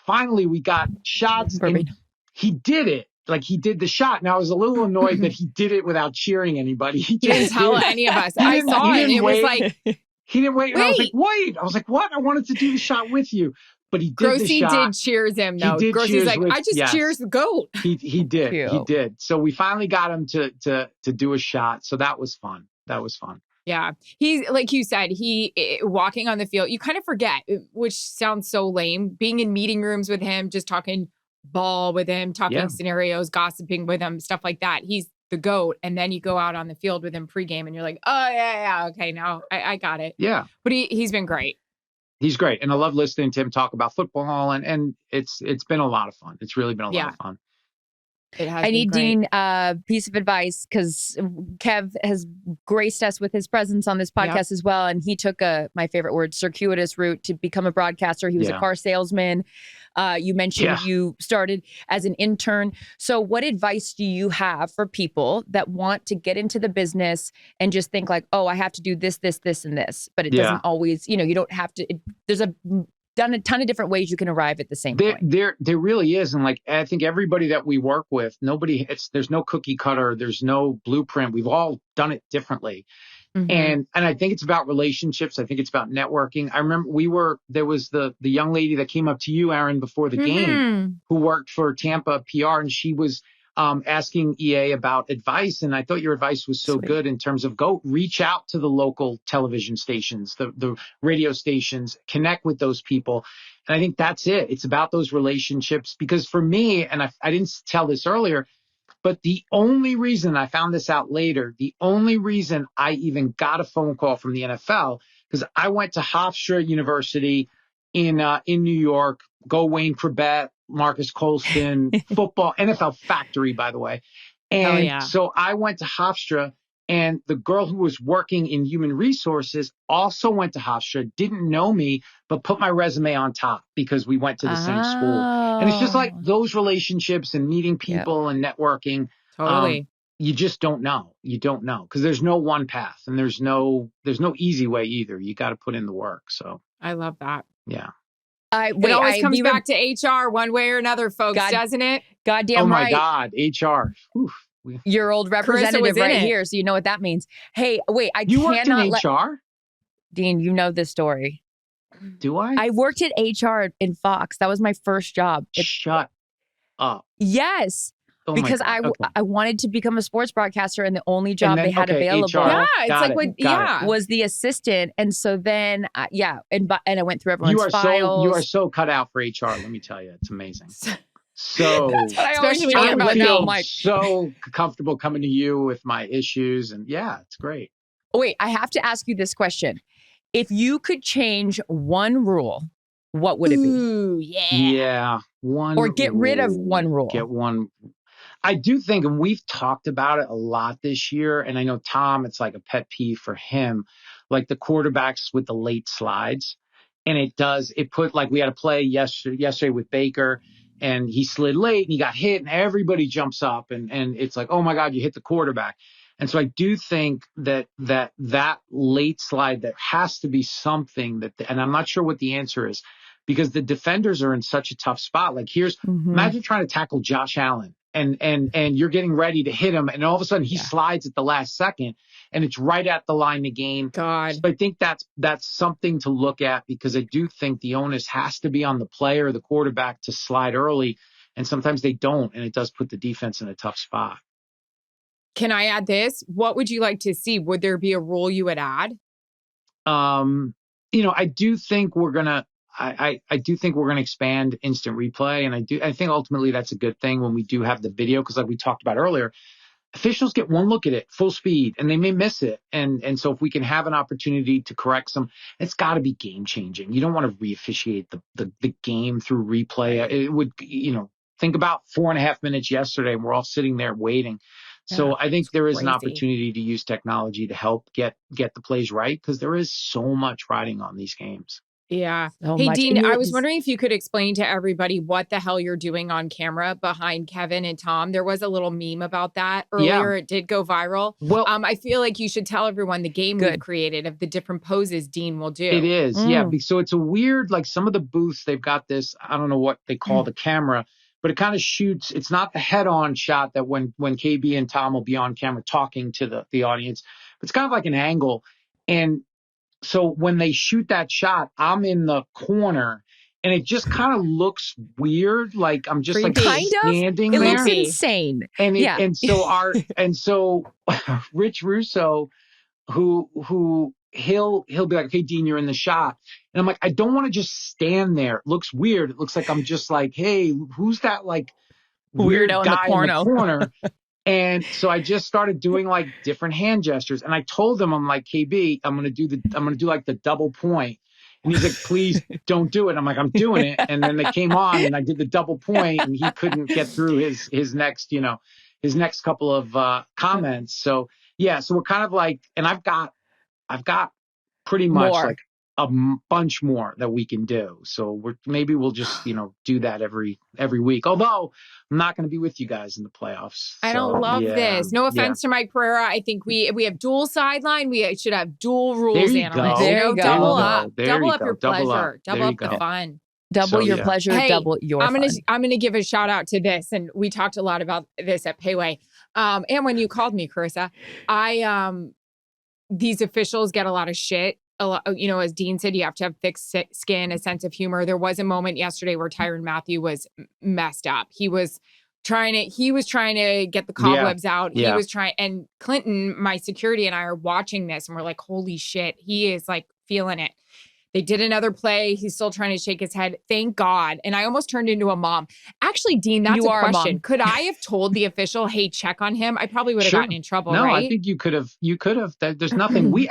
finally we got shots, and he did it. Like, he did the shot. Now, I was a little annoyed that he did it without cheering anybody. He didn't tell any of us. I saw it. It was like, he didn't wait. And I was like, wait. I was like, what? I wanted to do the shot with you. But he did the shot. Grossi did cheers him, though. Grossi's like, I just cheers the GOAT. He did. Cute. He did. So we finally got him to do a shot. So that was fun. Yeah. He's, like you said, walking on the field, you kind of forget, which sounds so lame, being in meeting rooms with him, just talking ball with him, talking scenarios, gossiping with him, stuff like that. He's the GOAT. And then you go out on the field with him pregame and you're like, oh, yeah. Okay, now I got it. Yeah. But he's been great. He's great. And I love listening to him talk about football. And it's been a lot of fun. It's really been a lot of fun. I need Dean piece of advice, because Kev has graced us with his presence on this podcast as well. And he took my favorite word, circuitous route to become a broadcaster. He was a car salesman. You mentioned you started as an intern. So what advice do you have for people that want to get into the business and just think like, oh, I have to do this, this, this, and this, but it doesn't always, you don't have to, there's done a ton of different ways you can arrive at the same point. There really is. And like, I think everybody that we work with, there's no cookie cutter. There's no blueprint. We've all done it differently. Mm-hmm. And I think it's about relationships. I think it's about networking. I remember there was the young lady that came up to you, Erin, before the game, who worked for Tampa PR, and she was asking EA about advice. And I thought your advice was so good in terms of go reach out to the local television stations, the radio stations, connect with those people. And I think that's it. It's about those relationships, because for me, and I didn't tell this earlier, but the only reason I found this out later, the only reason I even got a phone call from the NFL, because I went to Hofstra University in New York, go Wayne Corbett, Marcus Colston, football, NFL factory, by the way. And so I went to Hofstra, and the girl who was working in human resources also went to Hofstra, didn't know me, but put my resume on top because we went to the same school. And it's just like those relationships and meeting people and networking. Totally. You just don't know. You don't know, because there's no one path, and there's no easy way either. You got to put in the work. So I love that. Yeah. It always comes back to HR one way or another, folks, doesn't it? Goddamn right. Oh my God, HR. Oof. Your old representative right here, so you know what that means. Hey, wait, you worked in HR? Dean, you know this story. Do I? I worked at HR in Fox. That was my first job. Shut up. Yes. Oh, because I wanted to become a sports broadcaster, and the only job they had available was the assistant. And so then, and I went through everyone's files. You are so cut out for HR, let me tell you. It's amazing. So, especially when you're about now, I'm so comfortable coming to you with my issues, and it's great. Wait, I have to ask you this question. If you could change one rule, what would it be? Ooh, yeah. One. Or get rid of one rule. Get one. I do think, and we've talked about it a lot this year, and I know Tom, it's like a pet peeve for him, like the quarterbacks with the late slides. And we had a play yesterday with Baker, and he slid late and he got hit, and everybody jumps up, and it's like, oh my God, you hit the quarterback. And so I do think that late slide, there has to be something and I'm not sure what the answer is, because the defenders are in such a tough spot. Like imagine trying to tackle Josh Allen. And you're getting ready to hit him, and all of a sudden he slides at the last second, and it's right at the line to gain. God. So I think that's something to look at, because I do think the onus has to be on the player, the quarterback, to slide early, and sometimes they don't, and it does put the defense in a tough spot. Can I add this? What would you like to see? Would there be a rule you would add? I do think we're gonna. I do think we're going to expand instant replay. And I think ultimately that's a good thing when we do have the video, because like we talked about earlier, officials get one look at it full speed and they may miss it. And so if we can have an opportunity to correct some, it's got to be game changing. You don't want to re-officiate the game through replay. It would, think about 4.5 minutes yesterday, and we're all sitting there waiting. So I think there is an opportunity to use technology to help get the plays right, because there is so much riding on these games. Yeah. So Hey, much. Dean, I was wondering if you could explain to everybody what the hell you're doing on camera behind Kevin and Tom. There was a little meme about that earlier. It did go viral. Well, I feel like you should tell everyone the game we've created of the different poses Dean will do. It is. Yeah. So it's a weird, like some of the booths, they've got this, I don't know what they call the camera, but it kind of shoots. It's not the head on shot that when KB and Tom will be on camera talking to the audience, but it's kind of like an angle. And so when they shoot that shot, I'm in the corner and it just kind of looks weird. Like I'm just like standing there. It looks insane. And so Rich Russo, who he'll be like, okay, Dean, you're in the shot. And I'm like, I don't want to just stand there. It looks weird. It looks like I'm just like, hey, who's that like weird guy in the corner? And so I just started doing like different hand gestures. And I told him, I'm like, KB, I'm going to do like the double point. And he's like, please don't do it. I'm like, I'm doing it. And then they came on and I did the double point and he couldn't get through his next couple of comments. So yeah, so we're kind of like, and I've got pretty much like a bunch more that we can do. So maybe we'll just, do that every week. Although I'm not going to be with you guys in the playoffs. I don't love this. No offense to Mike Pereira. I think we have dual sideline. We should have dual rules analysts. There you go. Double up. Double up your pleasure. Double up the fun. Double your pleasure, double your fun. I'm gonna give a shout out to this, and we talked a lot about this at Payway. And when you called me, Charissa, these officials get a lot of shit. As Dean said, you have to have thick skin, a sense of humor. There was a moment yesterday where Tyrann Mathieu was messed up. He was trying to get the cobwebs out. He was trying, and Clinton, my security, and I are watching this, and we're like, holy shit, he is like feeling it. They did another play. He's still trying to shake his head. Thank God. And I almost turned into a mom. Actually, Dean, that's a question. Could I have told the official, hey, check on him? I probably would have gotten in trouble, right? No, I think you could have. There's nothing. We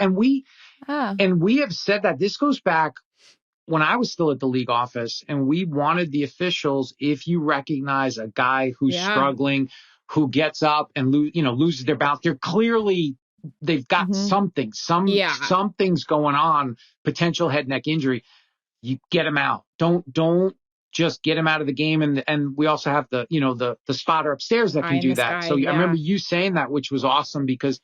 have said that. This goes back when I was still at the league office, and we wanted the officials, if you recognize a guy who's struggling, who gets up and loses their balance, they've got something's going on, potential head neck injury. You get them out. Don't just get them out of the game. And we also have the spotter upstairs that can do that. I remember you saying that, which was awesome, because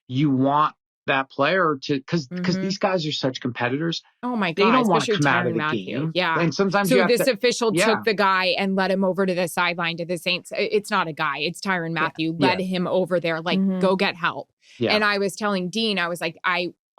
you want that player to, because these guys are such competitors. Oh my God. They don't want to come out of the game. Yeah. And sometimes official took the guy and led him over to the sideline to the Saints. It's not a guy. It's Tyrann Mathieu. Led him over there. Like, go get help. Yeah. And I was telling Dean, I was like,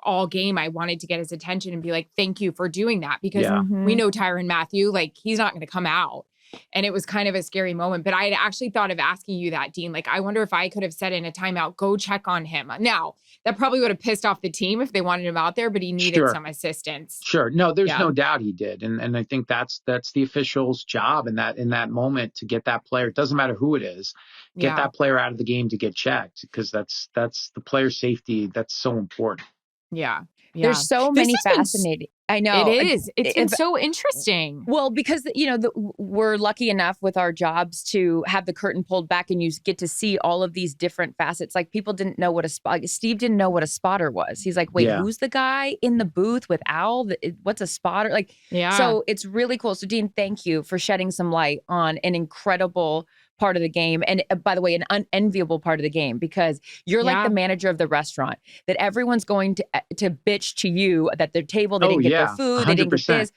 all game, I wanted to get his attention and be like, thank you for doing that, because we know Tyrann Mathieu, like, he's not going to come out. And it was kind of a scary moment. But I had actually thought of asking you that, Dean. Like, I wonder if I could have said in a timeout, go check on him. Now, that probably would have pissed off the team if they wanted him out there, but he needed some assistance. Sure. No, there's no doubt he did. And I think that's the official's job in that moment, to get that player. It doesn't matter who it is. Get that player out of the game to get checked, because that's the player safety. That's so important. Yeah. There's so many fascinating. I know it is. It's been so interesting. Well, because we're lucky enough with our jobs to have the curtain pulled back, and you get to see all of these different facets. Like, people didn't know what Steve didn't know what a spotter was. He's like, wait, who's the guy in the booth with Al? What's a spotter? Like, so it's really cool. So, Dean, thank you for shedding some light on an incredible part of the game. And by the way, an unenviable part of the game, because you're like the manager of the restaurant, that everyone's going to bitch to you that their table, they didn't get their food, 100%. They didn't get this.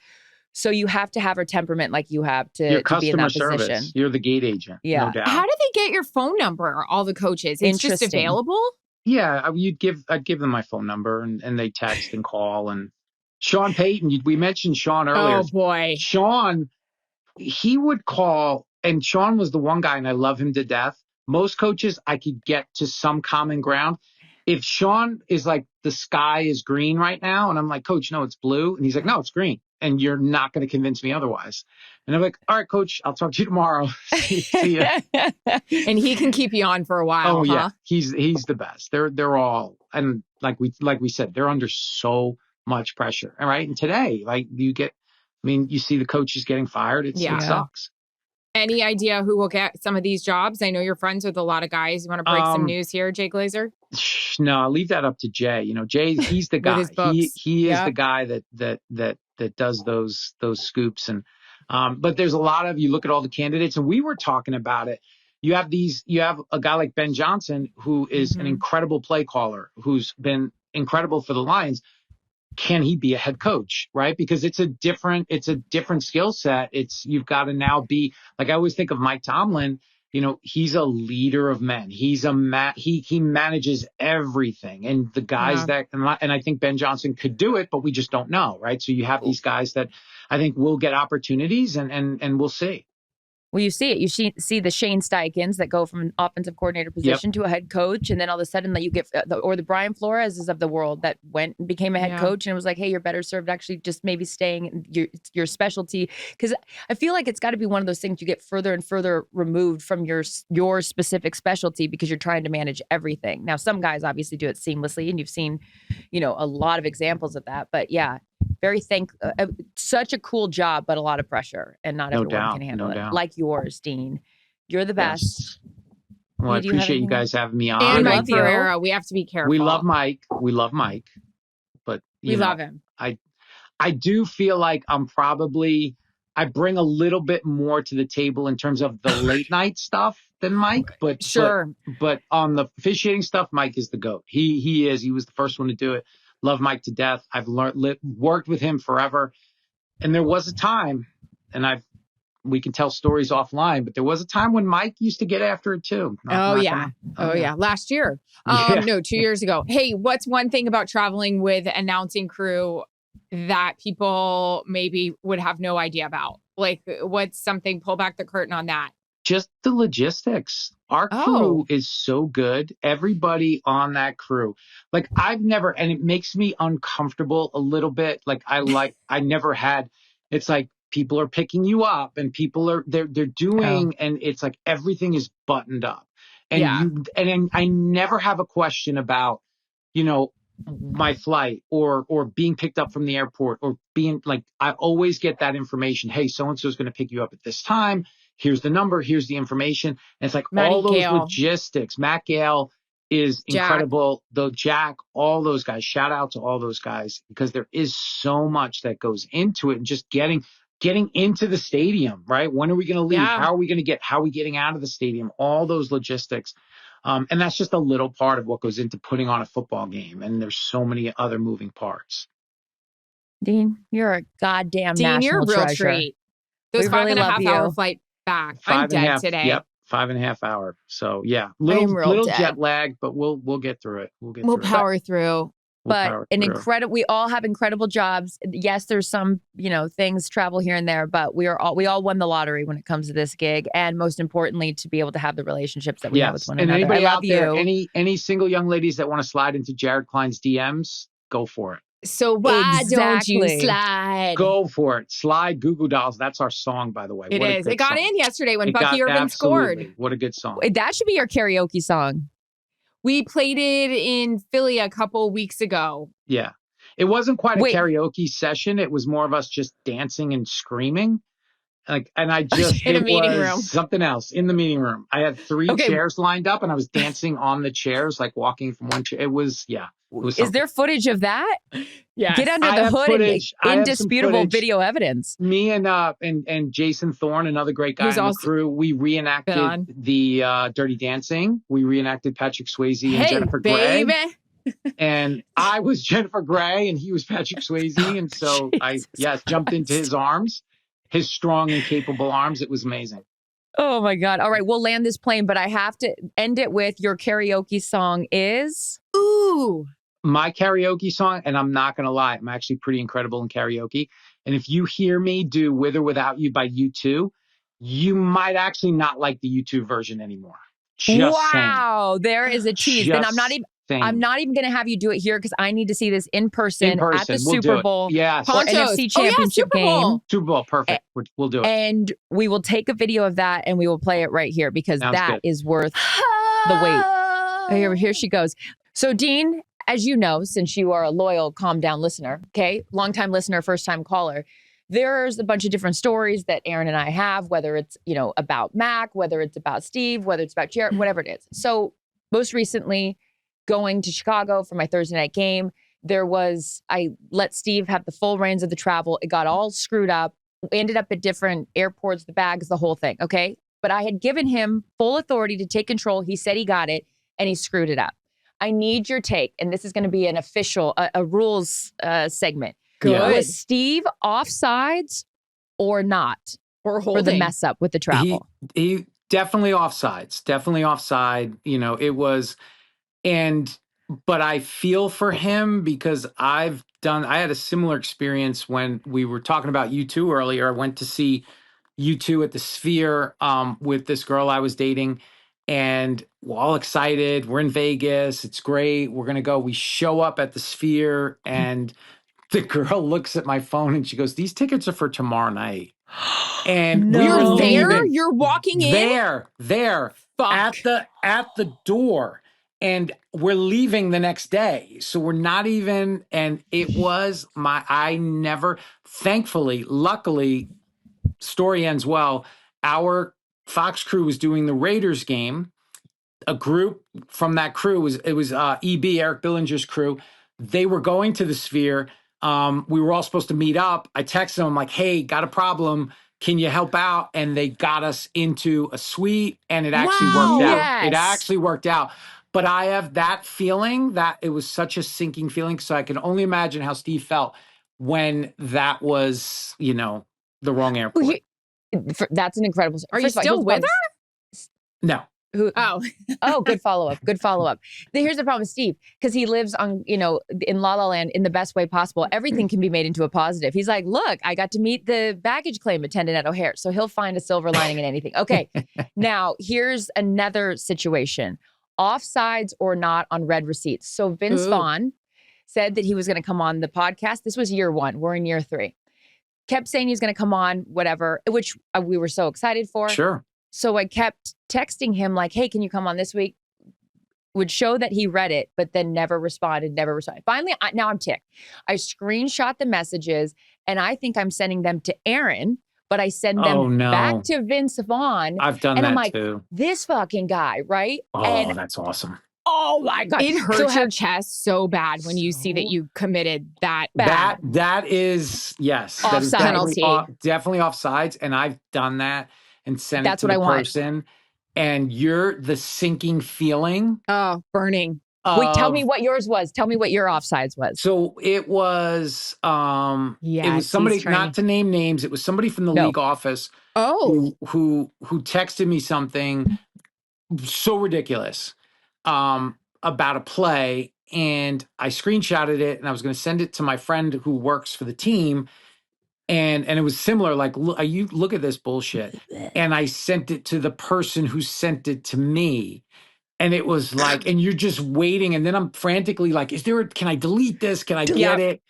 So you have to have a temperament like you have to be in that service. Position. You're the gate agent. Yeah. No doubt. How do they get your phone number, all the coaches? It's just available? Yeah. I'd give them my phone number, and they text and call. And Sean Payton, we mentioned Sean earlier. Oh boy. Sean, he would call. And Sean was the one guy, and I love him to death. Most coaches, I could get to some common ground. If Sean is like, the sky is green right now, and I'm like, Coach, no, it's blue. And he's like, no, it's green. And you're not going to convince me otherwise. And I'm like, all right, Coach, I'll talk to you tomorrow. See ya. And he can keep you on for a while. Oh, yeah. He's the best. They're all, and like we said, they're under so much pressure. All right. And today, like, you see the coaches getting fired. It sucks. Any idea who will get some of these jobs? I know you're friends with a lot of guys. You want to break some news here, Jay Glazer? No, I'll leave that up to Jay. Jay, he's the guy. He is the guy that that does those scoops. And but there's a lot of, you look at all the candidates, and we were talking about it. You have a guy like Ben Johnson, who is an incredible play caller, who's been incredible for the Lions. Can he be a head coach, right? Because it's a different skill set. You've got to now be, like, I always think of Mike Tomlin, he's a leader of men. He's he manages everything, and the guys and I think Ben Johnson could do it, but we just don't know, right? So you have these guys that I think will get opportunities, and we'll see. Well, you see it. You see the Shane Steichens that go from an offensive coordinator position to a head coach, and then all of a sudden, you get or the Brian Floreses of the world that went and became a head coach, and it was like, hey, you're better served actually just maybe staying in your specialty, because I feel like it's got to be one of those things you get further and further removed from your specific specialty because you're trying to manage everything. Now, some guys obviously do it seamlessly, and you've seen, a lot of examples of that. But yeah. Such a cool job, but a lot of pressure, and not everyone can handle it. Like yours, Dean. You're the best. Yes. Well, I appreciate you guys having me on. And Mike Ferreira, we have to be careful. We love Mike, but we love him. I do feel like I bring a little bit more to the table in terms of the late night stuff than Mike, but sure. But on the officiating stuff, Mike is the GOAT. He was the first one to do it. Love Mike to death. I've worked with him forever. And there was a time, and we can tell stories offline, but there was a time when Mike used to get after it too. Last year. No, 2 years ago. Hey, what's one thing about traveling with announcing crew that people maybe would have no idea about? Like, what's something, pull back the curtain on that? Just the logistics. Our crew is so good. Everybody on that crew. Like, and it makes me uncomfortable a little bit. Like, I never had, it's like people are picking you up and they're doing, and it's like everything is buttoned up. And I never have a question about, my flight or being picked up from the airport, or being like, I always get that information. Hey, so-and-so is going to pick you up at this time. Here's the number. Here's the information. And it's like all those logistics. Matt Gale is incredible. Jack, all those guys. Shout out to all those guys, because there is so much that goes into it, and just getting into the stadium, right? When are we going to leave? How are we getting out of the stadium? All those logistics. And that's just a little part of what goes into putting on a football game. And there's so many other moving parts. Dean, you're a goddamn national you're a real treasure. Treat. Those 5.5 hour flight back. I'm dead today. Yep. 5.5 hour. So yeah, little jet lag, but we'll get through it. We'll power through. But we all have incredible jobs. Yes, there's some, things travel here and there, but we all won the lottery when it comes to this gig. And most importantly, to be able to have the relationships that we have with one another. Anybody out there, any single young ladies that want to slide into Jared Klein's DMs, go for it. So why don't you slide? Go for it. Slide Goo Goo Dolls. That's our song, by the way. It is. It got in yesterday when Bucky Irvin scored. What a good song. That should be your karaoke song. We played it in Philly a couple weeks ago. Yeah. It wasn't quite a karaoke session. It was more of us just dancing and screaming. And I just in a meeting room. Something else in the meeting room. I had 3 chairs lined up, and I was dancing on the chairs, like walking from one chair. It was Is there footage of that? Yeah. Get under the hood and indisputable video evidence. Me and Jason Thorne, another great guy on the crew, we reenacted the Dirty Dancing. We reenacted Patrick Swayze and Jennifer Grey. And I was Jennifer Grey and he was Patrick Swayze. And so I jumped into his arms, his strong and capable arms. It was amazing. Oh my God. All right, we'll land this plane, but I have to end it with your karaoke song is? Ooh. My karaoke song, and I'm not going to lie, I'm actually pretty incredible in karaoke. And if you hear me do With or Without You by U2, you might actually not like the U2 version anymore. Wow, there is a tease. And I'm not even going to have you do it here because I need to see this in person at the Super Bowl. Yeah. Or NFC Championship game. Super Bowl, perfect. We'll do it. And we will take a video of that and we will play it right here because that is worth the wait. Here she goes. So Dean, as you know, since you are a loyal, calm down listener, longtime listener, first time caller, there's a bunch of different stories that Erin and I have, whether it's, about Mac, whether it's about Steve, whether it's about Jared, whatever it is. So most recently, going to Chicago for my Thursday night game, I let Steve have the full reins of the travel. It got all screwed up. We ended up at different airports, the bags, the whole thing. Okay. But I had given him full authority to take control. He said he got it and he screwed it up. I need your take. And this is going to be an official, a rules segment. Good. Was Steve offsides or not? Or holding. For the mess up with the travel? He definitely offsides. Definitely offside. It was, but I feel for him because I had a similar experience when we were talking about U2 earlier. I went to see U2 at the Sphere with this girl I was dating, and we're all excited. We're in Vegas. It's great. We're going to go. We show up at the Sphere, and the girl looks at my phone and she goes, "These tickets are for tomorrow night." And we were there. You're walking in there at the door, and we're leaving the next day. So we're not even. And it was thankfully, luckily, story ends well. Our Fox crew was doing the Raiders game. A group from that crew was EB, Eric Billinger's crew. They were going to the Sphere. We were all supposed to meet up. I texted them, I'm like, "Hey, got a problem. Can you help out?" And they got us into a suite, and it actually worked out. Yes. It actually worked out. But I have that feeling that it was such a sinking feeling. So I can only imagine how Steve felt when that was, the wrong airport. That's an incredible. Are you still with her? No. Oh, good follow-up. Good follow-up. Here's the problem with Steve, because he lives on, in La La Land in the best way possible. Everything can be made into a positive. He's like, "Look, I got to meet the baggage claim attendant at O'Hare." So he'll find a silver lining in anything. Okay. Now, here's another situation. Offsides or not on red receipts. So Vince Vaughn said that he was going to come on the podcast. This was year 1. We're in year 3. Kept saying he's going to come on, whatever, which we were so excited for. Sure. So I kept texting him like, "Hey, can you come on this week?" Would show that he read it, but then never responded. Finally, now I'm ticked. I screenshot the messages, and I think I'm sending them to Erin, but I send them back to Vince Vaughn. I've done and that I'm like, too. This fucking guy, right? Oh, that's awesome. Oh my God. It hurts your chest so bad when you see that you committed that bad. That is, yes. Offside. That is definitely offsides. And I've done that and sent it to the person. And you're the sinking feeling. Oh, burning. Wait, tell me what yours was. Tell me what your offsides was. So it was, it was somebody, not to name names, it was somebody from the league office. Oh. Who texted me something so ridiculous about a play, and I screenshotted it, and I was going to send it to my friend who works for the team, and it was similar, like, look at this bullshit, and I sent it to the person who sent it to me, and it was like, and you're just waiting, and then I'm frantically like, can I delete this? Can I get it?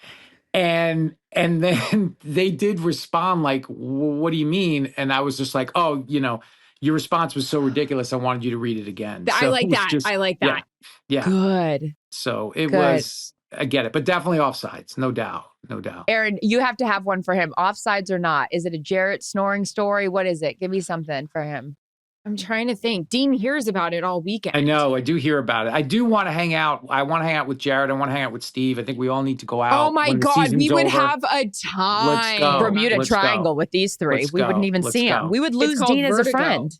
And then they did respond like, "What do you mean?" And I was just like, "Oh, your response was so ridiculous. I wanted you to read it again." I like that. Yeah. Good. So it was, I get it, but definitely offsides. No doubt. Erin, you have to have one for him. Offsides or not? Is it a Jarrett snoring story? What is it? Give me something for him. I'm trying to think. Dean hears about it all weekend. I know. I do hear about it. I do want to hang out. I want to hang out with Jared. I want to hang out with Steve. I think we all need to go out. Oh my God. We would have a time. Let's go. Bermuda Triangle with these three. We wouldn't even see him. We would lose Dean as a friend.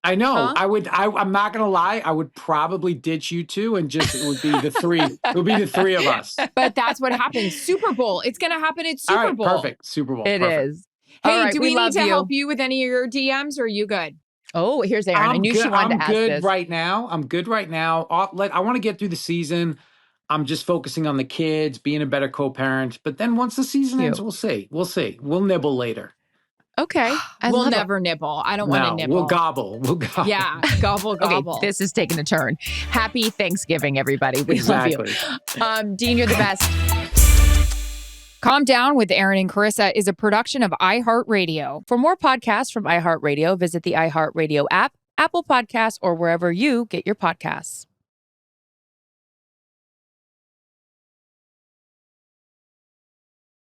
I know. I'm not going to lie. I would probably ditch you two and it would be the three. It would be the three of us. But that's what happens. Super Bowl. It's going to happen at Super Bowl. Perfect. Super Bowl. It is. Hey, do we need to help you with any of your DMs, or are you good? Oh, here's Erin. I knew she wanted to ask this. I'm good right now. I want to get through the season. I'm just focusing on the kids, being a better co-parent. But then once the season ends, we'll see. We'll nibble later. Okay. We'll never nibble. I don't want to nibble. We'll gobble. Yeah. Gobble. Okay, this is taking a turn. Happy Thanksgiving, everybody. We love you. Dean, you're the best. Calm Down with Erin and Charissa is a production of iHeartRadio. For more podcasts from iHeartRadio, visit the iHeartRadio app, Apple Podcasts, or wherever you get your podcasts.